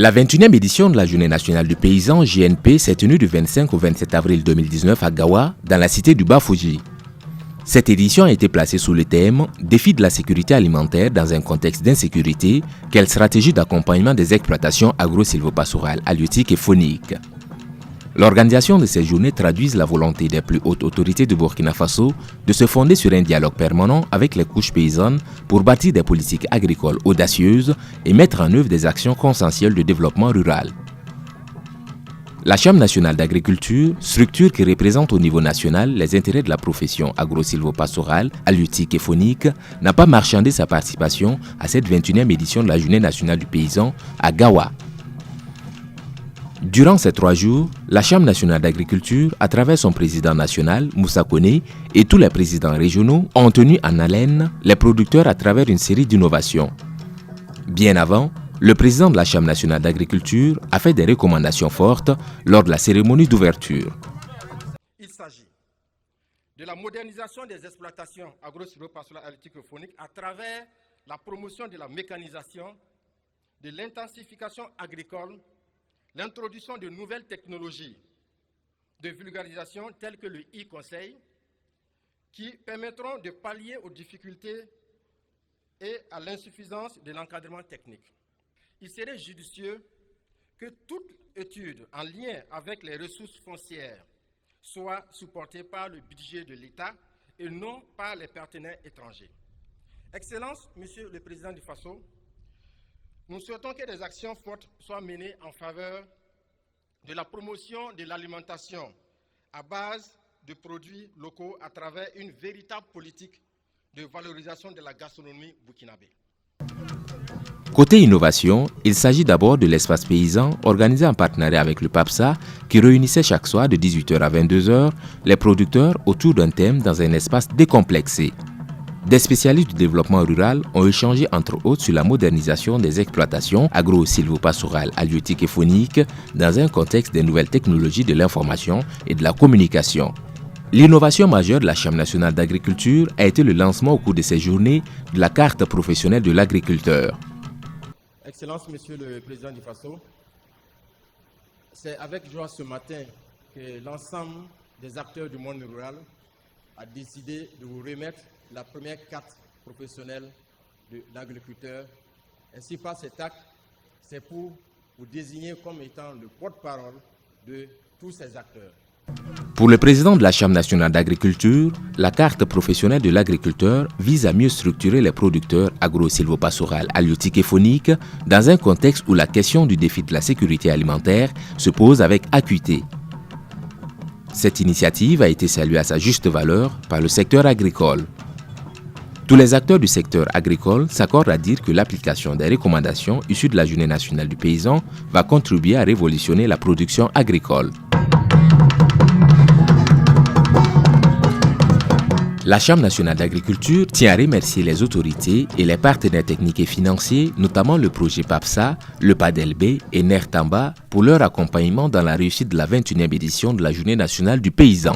La 21e édition de la Journée nationale du paysan JNP s'est tenue du 25 au 27 avril 2019 à Gawa, dans la cité du Bafouji. Cette édition a été placée sous le thème « Défi de la sécurité alimentaire dans un contexte d'insécurité, quelle stratégie d'accompagnement des exploitations agro-sylvopastorales, halieutiques et fauniques ». L'organisation de ces journées traduit la volonté des plus hautes autorités de Burkina Faso de se fonder sur un dialogue permanent avec les couches paysannes pour bâtir des politiques agricoles audacieuses et mettre en œuvre des actions consensuelles de développement rural. La Chambre nationale d'agriculture, structure qui représente au niveau national les intérêts de la profession agro-sylvopastorale, halieutique et faunique, n'a pas marchandé sa participation à cette 21e édition de la Journée nationale du paysan à Gawa. Durant ces 3 jours, la Chambre nationale d'agriculture, à travers son président national, Moussa Koné, et tous les présidents régionaux, ont tenu en haleine les producteurs à travers une série d'innovations. Bien avant, le président de la Chambre nationale d'agriculture a fait des recommandations fortes lors de la cérémonie d'ouverture. Il s'agit de la modernisation des exploitations agro-sylvopastorales, halieutiques et fauniques à travers la promotion de la mécanisation, de l'intensification agricole, l'introduction de nouvelles technologies de vulgarisation telles que le e-conseil qui permettront de pallier aux difficultés et à l'insuffisance de l'encadrement technique. Il serait judicieux que toute étude en lien avec les ressources foncières soit supportée par le budget de l'État et non par les partenaires étrangers. Excellence, Monsieur le Président du Faso, nous souhaitons que des actions fortes soient menées en faveur de la promotion de l'alimentation à base de produits locaux à travers une véritable politique de valorisation de la gastronomie burkinabé. Côté innovation, il s'agit d'abord de l'espace paysan organisé en partenariat avec le PAPSA qui réunissait chaque soir de 18h à 22h les producteurs autour d'un thème dans un espace décomplexé. Des spécialistes du développement rural ont échangé entre autres sur la modernisation des exploitations agro-sylvopastorales, halieutiques et fauniques dans un contexte des nouvelles technologies de l'information et de la communication. L'innovation majeure de la Chambre nationale d'agriculture a été le lancement au cours de ces journées de la carte professionnelle de l'agriculteur. Excellence, Monsieur le Président du Faso, c'est avec joie ce matin que l'ensemble des acteurs du monde rural a décidé de vous remettre la première carte professionnelle de l'agriculteur. Ainsi, par cet acte, c'est pour vous désigner comme étant le porte-parole de tous ces acteurs. Pour le président de la Chambre nationale d'agriculture, la carte professionnelle de l'agriculteur vise à mieux structurer les producteurs agro-sylvopastorales, halieutiques et fauniques dans un contexte où la question du défi de la sécurité alimentaire se pose avec acuité. Cette initiative a été saluée à sa juste valeur par le secteur agricole. Tous les acteurs du secteur agricole s'accordent à dire que l'application des recommandations issues de la Journée nationale du paysan va contribuer à révolutionner la production agricole. La Chambre nationale d'agriculture tient à remercier les autorités et les partenaires techniques et financiers, notamment le projet PAPSA, le PADELB et NERTAMBA, pour leur accompagnement dans la réussite de la 21e édition de la Journée nationale du paysan.